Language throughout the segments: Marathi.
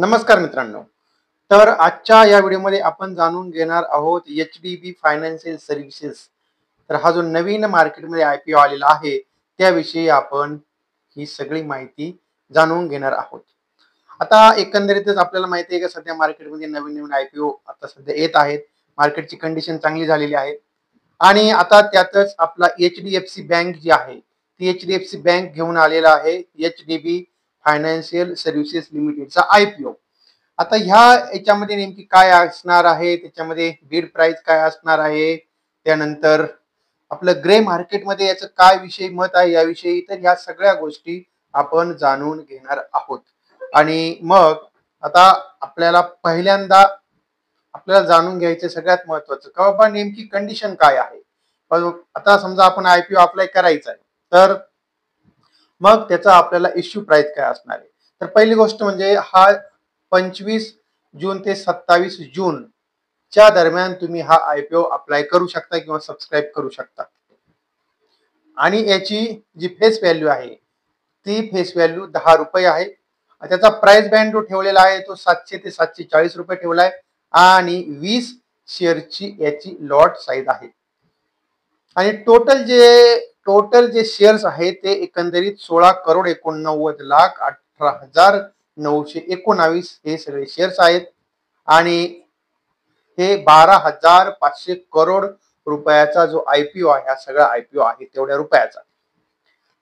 नमस्कार मित्रांनो. तर आजच्या या व्हिडिओमध्ये आपण जाणून घेणार आहोत एच-डी-बी फायनान्शियल सर्व्हिसेस. तर हा जो नवीन मार्केटमध्ये आय-पी-ओ आलेला आहे, त्याविषयी आपण ही सगळी माहिती जाणून घेणार आहोत. आता एकंदरीतच आपल्याला माहिती आहे, की सध्या मार्केटमध्ये नवीन-नवीन आय-पी-ओ आता सध्या येत आहेत. मार्केटची कंडिशन चांगली झालेली आहे आणि आता त्यातच आपला एच-डी-एफ-सी बँक जी आहे, ती एच-डी-एफ-सी बँक घेऊन आलेला आहे एच-डी-बी फायनान्शियल सर्व्हिसेस लिमिटेडचा आय-पी-ओ. आता ह्या याच्यामध्ये नेमकी काय असणार आहे, त्याच्यामध्ये बिड प्राइस काय असणार आहे, त्यानंतर आपलं ग्रे मार्केटमध्ये याचं काय विषय मत आहे याविषयी, तर ह्या सगळ्या गोष्टी आपण जाणून घेणार आहोत. आणि मग आता आपल्याला पहिल्यांदा आपल्याला जाणून घ्यायचं सगळ्यात महत्वाचं का बाबा नेमकी कंडिशन काय आहे. पण आता समजा आपण आय-पी-ओ अप्लाय करायचा आहे, तर मग त्याचा आपल्याला इश्यू प्राइस काय असणार आहे. तर पहिली गोष्ट म्हणजे हा 25 जून ते 27 जून च्या दरम्यान तुम्ही हा आय-पी-ओ अप्लाय करू शकता किंवा सबस्क्राईब करू शकता. आणि याची जी फेस व्हॅल्यू आहे, ती फेस व्हॅल्यू ₹10 आहे. त्याचा प्राइस बँड जो ठेवलेला आहे तो 700 ते 740 रुपये ठेवला आहे आणि 20 शेअरची याची लॉट साईज आहे. आणि टोटल जे शेअर्स आहेत ते एकंदरीत 16,89,18,919 हे सगळे शेअर्स आहेत आणि हे 12,500 करोड रुपयाचा जो आय-पी-ओ आहे, हा सगळा आय-पी-ओ आहे तेवढ्या रुपयाचा.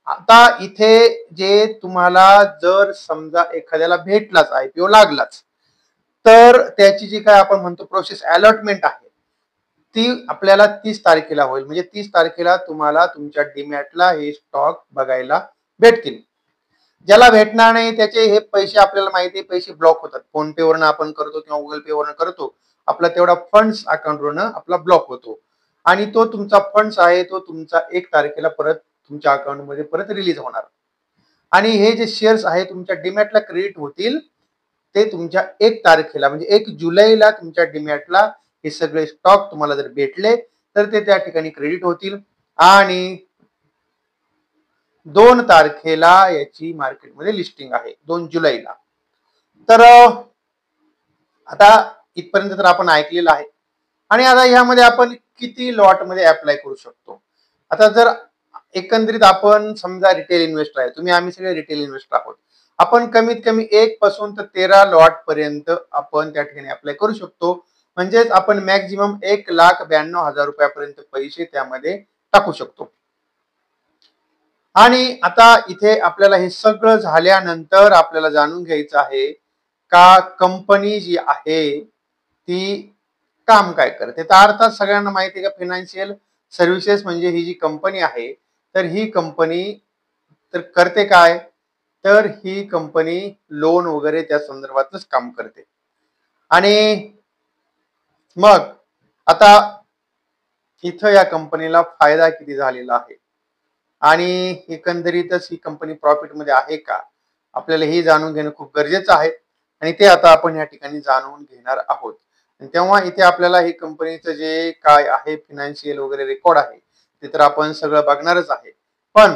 आता इथे जे तुम्हाला जर समजा एखाद्याला भेटलाच, आय-पी-ओ लागलाच, तर त्याची जी काय आपण म्हणतो प्रोसेस अलॉटमेंट आहे, ती आपल्याला 30 तारखेला होईल. म्हणजे 30 तारखेला तुम्हाला तुमच्या डीमॅटला हे स्टॉक बघायला भेटतील. ज्याला भेटणार नाही त्याचे हे पैसे आपल्याला माहिती आहे, पैसे ब्लॉक होतात. फोन पे वरनं आपण करतो किंवा गुगल पे वरनं करतो, आपला तेवढा फंड्स अकाउंटवरनं आपला ब्लॉक होतो आणि तो तुमचा फंड्स आहे तो तुमचा 1 तारखेला परत तुमच्या अकाउंटमध्ये परत रिलीज होणार. आणि हे जे शेअर्स आहे तुमच्या डीमॅटला क्रेडिट होतील, ते तुमच्या 1 तारखेला म्हणजे 1 जुलैला तुमच्या डीमॅटला हे सगळे स्टॉक तुम्हाला जर भेटले, तर ते त्या ठिकाणी क्रेडिट होतील आणि 2 तारखेला याची मार्केटमध्ये लिस्टिंग आहे, 2 जुलैला. तर आता इथपर्यंत तर आपण ऐकलेलं आहे. आणि आता ह्यामध्ये आपण किती लॉटमध्ये अप्लाय करू शकतो. आता जर एकंदरीत आपण समजा रिटेल इन्व्हेस्टर आहे, तुम्ही आम्ही सगळे रिटेल इन्व्हेस्टर आहोत. आपण कमीत कमी 1 पासून तर 13 लॉट पर्यंत आपण त्या ठिकाणी अप्लाय करू शकतो. म्हणजेच आपण मॅक्झिमम 1,92,000 रुपयापर्यंत पैसे त्यामध्ये टाकू शकतो. आणि आता इथे आपल्याला हे सगळं झाल्यानंतर आपल्याला जाणून घ्यायचं आहे का कंपनी जी आहे ती काम काय करते. तर अर्थात सगळ्यांना माहिती आहे का फायनान्शियल सर्व्हिसेस म्हणजे ही जी कंपनी आहे, तर ही कंपनी तर करते काय, तर ही कंपनी लोन वगैरे त्या संदर्भातच काम करते. आणि मग आता इथं या कंपनीला फायदा किती झालेला आहे आणि एकंदरीतच ही कंपनी प्रॉफिटमध्ये आहे का, आपल्याला हे जाणून घेणं खूप गरजेचं आहे आणि ते आता आपण या ठिकाणी जाणून घेणार आहोत. आणि तेव्हा इथे आपल्याला ही कंपनीचं जे काय आहे फायनान्शियल वगैरे रेकॉर्ड आहे, ते तर आपण सगळं बघणारच आहे. पण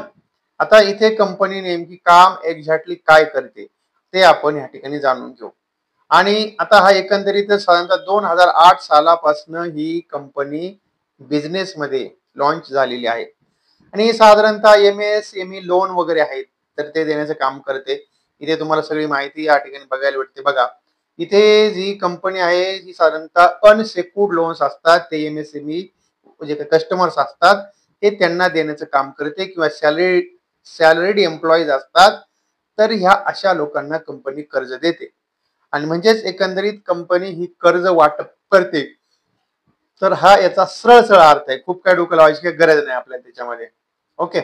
आता इथे कंपनी नेमकी काम एक्झॅक्टली काय करते ते आपण या ठिकाणी जाणून घेऊ. आणि आता हा एकंदरीतच साधारणतः 2008 सालापासून ही कंपनी बिझनेसमध्ये लॉन्च झालेली आहे आणि साधारणतः एम-एस-एम-ई लोन वगैरे आहेत, तर ते देण्याचं काम करते. इथे तुम्हाला सगळी माहिती या ठिकाणी बघायला भेटते. बघा, इथे जी कंपनी आहे ही साधारणतः अनसेक्युर्ड लोन्स असतात, ते एम-एस-एम-ई जे कस्टमर्स असतात ते त्यांना देण्याचं काम करते किंवा सॅलरीड एम्प्लॉईज असतात, तर ह्या अशा लोकांना कंपनी कर्ज देते. आणि म्हणजेच एकंदरीत कंपनी ही कर्ज वाटप करते. तर हा याचा सरळ सरळ अर्थ आहे. खूप काय डोकं लावायची काही गरज नाही आपल्याला त्याच्यामध्ये. ओके.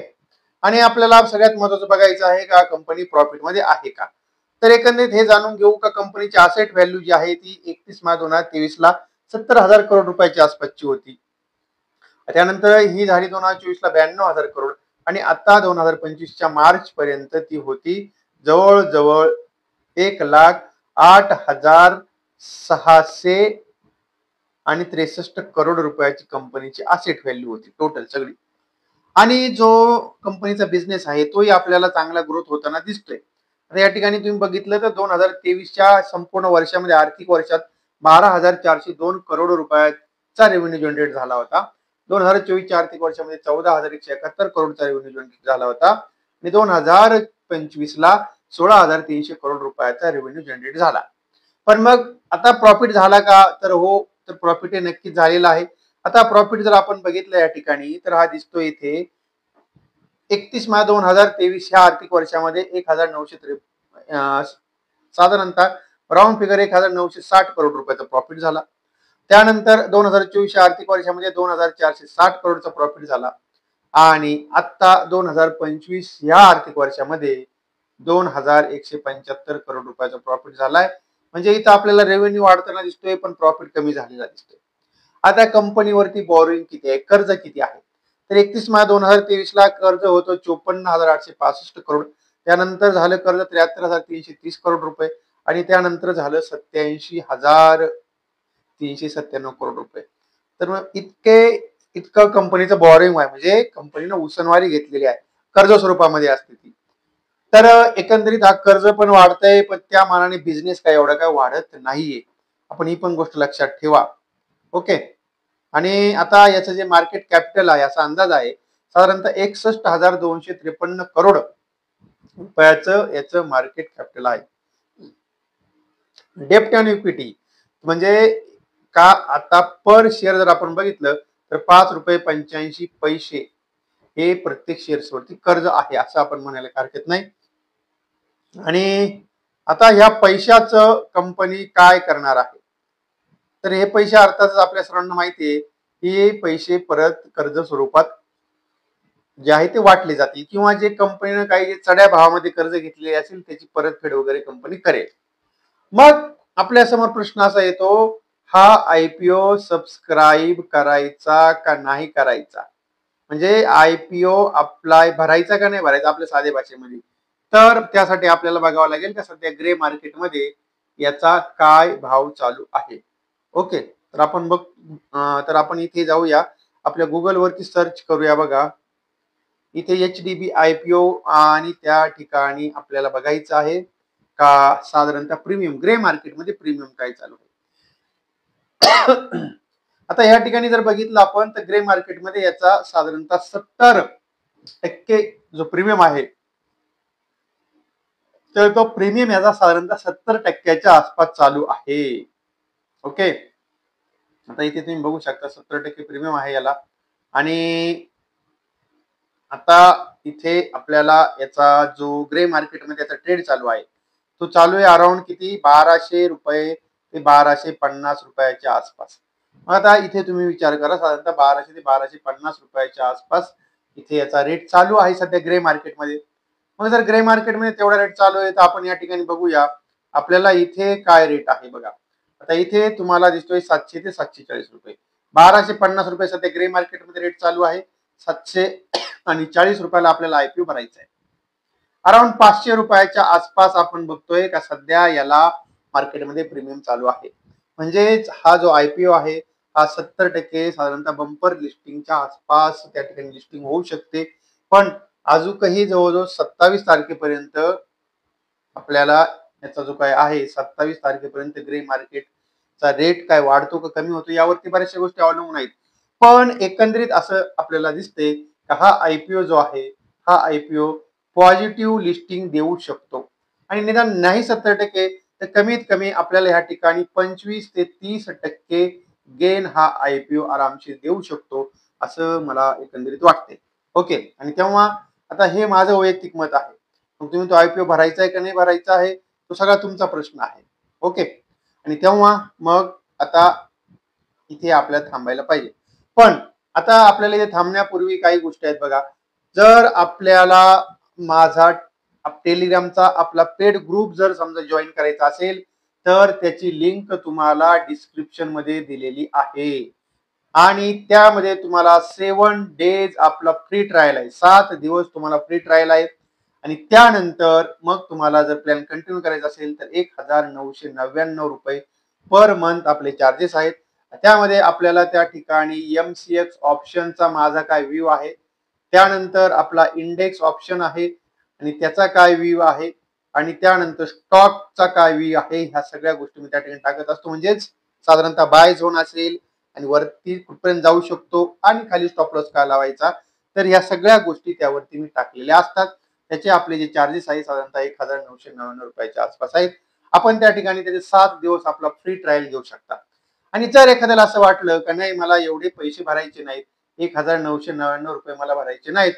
आणि आपल्याला सगळ्यात महत्त्वाचं बघायचं आहे का कंपनी प्रॉफिटमध्ये आहे का. तर एकंदरीत हे जाणून घेऊ का कंपनीची असेट व्हॅल्यू जी आहे ती 31 मार्च 2023 ला 70,000 करोड रुपयाच्या आसपासची होती. त्यानंतर ही झाली 2024 ला 92,000 करोड आणि आता 2025च्या मार्च पर्यंत ती होती जवळजवळ 1,08,600 आणि 63 करोड रुपयाची कंपनीची असेट व्हॅल्यू होती टोटल सगळी. आणि जो कंपनीचा बिझनेस आहे तोही आपल्याला चांगला ग्रोथ होताना दिसतोय. आता या ठिकाणी तुम्ही बघितलं तर 2023च्या संपूर्ण वर्षामध्ये आर्थिक वर्षात 12,402 करोड रुपयाचा रेव्हेन्यू जनरेट झाला होता. 2024च्या आर्थिक वर्षामध्ये 14,171 करोडचा रेव्हेन्यू जनरेट झाला होता आणि 2025ला 16,300 करोड रुपयाचा रेव्हेन्यू जनरेट झाला. पण मग आता प्रॉफिट झाला का? तर हो, तर प्रॉफिट हे नक्कीच झालेलं आहे. आता प्रॉफिट जर आपण बघितलं या ठिकाणी तर हा दिसतो इथे 31 मार्च 2023 ह्या आर्थिक वर्षामध्ये 1,900 साधारणतः राऊंड फिगर 1,960 करोड रुपयाचा प्रॉफिट झाला. त्यानंतर 2024 आर्थिक वर्षामध्ये 2,460 करोडचा प्रॉफिट झाला आणि आता 2025 या आर्थिक वर्षामध्ये 2,175 करोड रुपयाचा प्रॉफिट झालाय. म्हणजे इथं आपल्याला रेव्हेन्यू वाढताना दिसतोय पण प्रॉफिट कमी झालेला दिसतोय. आता कंपनीवरती बॉरोइंग किती आहे, कर्ज किती आहे? तर 31 मार्च 2023 ला कर्ज होतं 54,865 करोड. त्यानंतर झालं कर्ज 73,330 करोड रुपये आणि त्यानंतर झालं 87,397 करोड रुपये. तर मग इतकं कंपनीचं बॉरोइंग आहे, म्हणजे कंपनीनं उसनवारी घेतलेली आहे, कर्ज स्वरूपामध्ये असते ती. तर एकंदरीत हा कर्ज पण वाढतंय पण त्या मानाने बिझनेस काय एवढा काय वाढत नाहीये. आपण ही पण गोष्ट लक्षात ठेवा. ओके. आणि आता याचं जे मार्केट कॅपिटल आहे असा अंदाज आहे साधारणतः 61,253 करोड रुपयाचं याचं मार्केट कॅपिटल आहे. डेप्ट अँड इक्विटी म्हणजे का आता पर शेअर जर आपण बघितलं तर 5.85 रुपये हे प्रत्येक शेअर्सवरती कर्ज आहे असं आपण म्हणायला हरकत नाही. आणि आता ह्या पैशाचं कंपनी काय करणार आहे? तर हे पैसे अर्थातच आपल्या सर्वांना माहिती आहे की हे पैसे परत कर्ज स्वरूपात जे आहे ते वाटले जातील किंवा जे कंपनीनं काही जे चढ्या भावामध्ये कर्ज घेतलेले असेल त्याची परतफेड वगैरे कंपनी करेल. मग आपल्या समोर प्रश्न असा येतो, हा आयपीओ सबस्क्राईब करायचा का नाही करायचा? म्हणजे आयपीओ अप्लाय भरायचा का नाही भरायचा आपल्या साध्या भाषेमध्ये. तर त्यासाठी आपल्याला बघावं लागेल का सध्या ग्रे मार्केटमध्ये याचा काय भाव चालू आहे. ओके. तर आपण बघ तर आपण इथे जाऊया, आपल्या गुगल वरती सर्च करूया. बघा इथे HDB IPO आणि त्या ठिकाणी आपल्याला बघायचं आहे का साधारणतः प्रीमियम ग्रे मार्केटमध्ये प्रीमियम काय चालू आहे. आता या ठिकाणी जर बघितलं आपण तर ग्रे मार्केटमध्ये याचा साधारणतः 70% जो प्रीमियम आहे तर तो प्रीमियम याचा साधारणतः 70%च्या आसपास चालू आहे. ओके. आता इथे तुम्ही बघू शकता 70% प्रीमियम आहे याला. आणि आता इथे आपल्याला याचा जो ग्रे मार्केटमध्ये याचा ट्रेड चालू आहे तो चालू आहे अराउंड किती 1200 रुपये ते 1250 रुपयाच्या आसपास. आता इथे तुम्ही विचार करा साधारणतः 1200 ते 1250 रुपयाच्या आसपास इथे याचा रेट चालू आहे सध्या ग्रे मार्केटमध्ये. मग जर ग्रे मार्केटमध्ये तेवढा रेट चालू आहे तर आपण या ठिकाणी बघूया आपल्याला इथे काय रेट आहे. बघा आता इथे तुम्हाला दिसतोय 700 ते 740 रुपये. 1250 रुपये सध्या ग्रे मार्केटमध्ये रेट चालू आहे. 740 रुपयाला आपल्याला आयपीओ भरायचा आहे. अराउंड 500 रुपयाच्या आसपास आपण बघतोय का सध्या याला मार्केटमध्ये प्रीमियम चालू आहे. म्हणजेच हा जो आयपीओ आहे हा 70% साधारणतः बंपर लिस्टिंगच्या आसपास त्या ठिकाणी लिस्टिंग होऊ शकते. पण अजूनही जवळजवळ 27 तारखेपर्यंत आपल्याला याचा जो काय आहे 27 तारखेपर्यंत ग्रे मार्केटचा रेट काय वाढतो का कमी होतो यावरती बऱ्याचशा गोष्टी अवलंबून आहेत. पण एकंदरीत असं आपल्याला दिसते का हा आयपीओ जो आहे हा आयपीओ पॉझिटिव्ह लिस्टिंग देऊ शकतो आणि निदान नाही 70% तर कमीत कमी आपल्याला ह्या ठिकाणी 25 ते 30% गेन हा आयपीओ आरामशीर देऊ शकतो असं मला एकंदरीत वाटते. ओके. आणि तेव्हा आता हे माझं वैयक्तिक मत आहे. मग तुम्ही तो आयपीओ भरायचा आहे का नाही भरायचा आहे तो सगळा तुमचा प्रश्न आहे. ओके. आणि तेव्हा मग आता इथे आपल्याला थांबायला पाहिजे. पण आता आपल्याला इथे थांबण्यापूर्वी काही गोष्टी आहेत. बघा जर आपल्याला माझा टेलिग्रामचा आपला पेड ग्रुप जर समजा जॉईन करायचा असेल तर त्याची लिंक तुम्हाला डिस्क्रिप्शन मध्ये दिलेली आहे आणि त्यामध्ये तुम्हाला 7 डेज आपला फ्री ट्रायल आहे. 7 दिवस तुम्हाला फ्री ट्रायल आहे आणि त्यानंतर मग तुम्हाला जर प्लॅन कंटिन्यू करायचा असेल तर 1,999 रुपये पर मंथ आपले चार्जेस आहेत. त्यामध्ये आपल्याला त्या ठिकाणी MCX ऑप्शनचा माझा काय व्ह्यू आहे, त्यानंतर आपला इंडेक्स ऑप्शन आहे आणि त्याचा काय व्ह्यू आहे, आणि त्यानंतर स्टॉकचा काय व्यू आहे ह्या सगळ्या गोष्टी मी त्या ठिकाणी टाकत असतो. म्हणजेच साधारणतः बाय झोन असेल आणि वरती कुठपर्यंत जाऊ शकतो आणि खाली स्टॉप लॉस का लावायचा, तर ह्या सगळ्या गोष्टी त्यावरती मी टाकलेल्या असतात. त्याचे आपले जे चार्जेस आहे साधारणतः 1999 रुपयाच्या आसपास आहेत. आपण त्या ठिकाणी त्याचे 7 दिवस आपला फ्री ट्रायल घेऊ शकता. आणि जर एखाद्याला असं वाटलं का नाही मला एवढे पैसे भरायचे नाहीत, 1999 रुपये मला भरायचे नाहीत,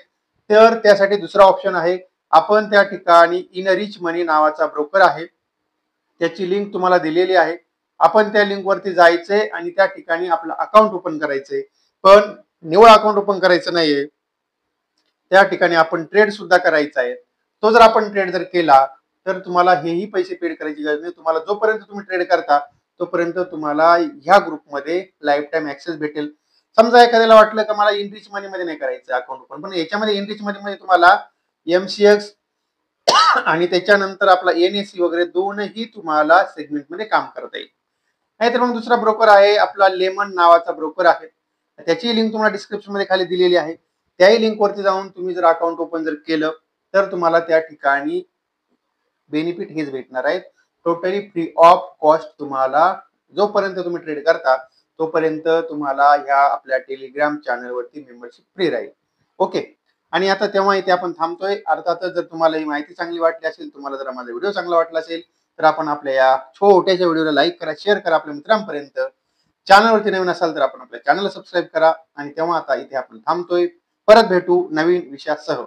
तर त्यासाठी दुसरा ऑप्शन आहे. आपण त्या ठिकाणी इन रिच मनी नावाचा ब्रोकर आहे, त्याची लिंक तुम्हाला दिलेली आहे. आपण त्या लिंक वरती जायचंय आणि त्या ठिकाणी आपलं अकाउंट ओपन करायचंय. पण निव्वळ अकाउंट ओपन करायचं नाहीये, त्या ठिकाणी आपण ट्रेड सुद्धा करायचा आहे. तो जर आपण ट्रेड जर केला तर तुम्हाला हेही पैसे पेड करायची गरज नाही. तुम्हाला जोपर्यंत तुम्ही ट्रेड करता तोपर्यंत तुम्हाला ह्या ग्रुपमध्ये लाईफ टाईम ऍक्सेस भेटेल. समजा एखाद्याला वाटलं का मला इन रिच मनी मध्ये नाही करायचं अकाउंट ओपन, पण याच्यामध्ये इन रिच मनी मध्ये तुम्हाला एमसीएक्स आणि त्याच्यानंतर आपला एनएससी वगैरे दोनही तुम्हाला सेगमेंटमध्ये काम करता येईल. नाहीतर मग दुसरा ब्रोकर आहे आपला लेमन नावाचा ब्रोकर आहे. त्याची लिंक तुम्हाला डिस्क्रिप्शन मध्ये खाली दिलेली आहे. त्याही लिंक वरती जाऊन तुम्ही जर अकाउंट ओपन जर केलं तर तुम्हाला त्या ठिकाणी बेनिफिट हेच भेटणार आहेत. टोटली फ्री ऑफ कॉस्ट तुम्हाला जोपर्यंत तुम्ही ट्रेड करता तोपर्यंत तुम्हाला ह्या आपल्या टेलिग्राम चॅनलवरती मेंबरशिप फ्री राहील. ओके. आणि आता तेव्हा इथे आपण थांबतोय. अर्थातच जर तुम्हाला ही माहिती चांगली वाटली असेल, तुम्हाला जर माझा व्हिडिओ चांगला वाटला असेल, तर आपण आपल्या या छोट्याशा व्हिडिओला लाईक करा, शेअर करा आपल्या मित्रांपर्यंत. चॅनलवरती नवीन असाल तर आपण आपल्या चॅनलला सबस्क्राईब करा. आणि तेव्हा आता इथे आपण थांबतोय. परत भेटू नवीन विषयासह.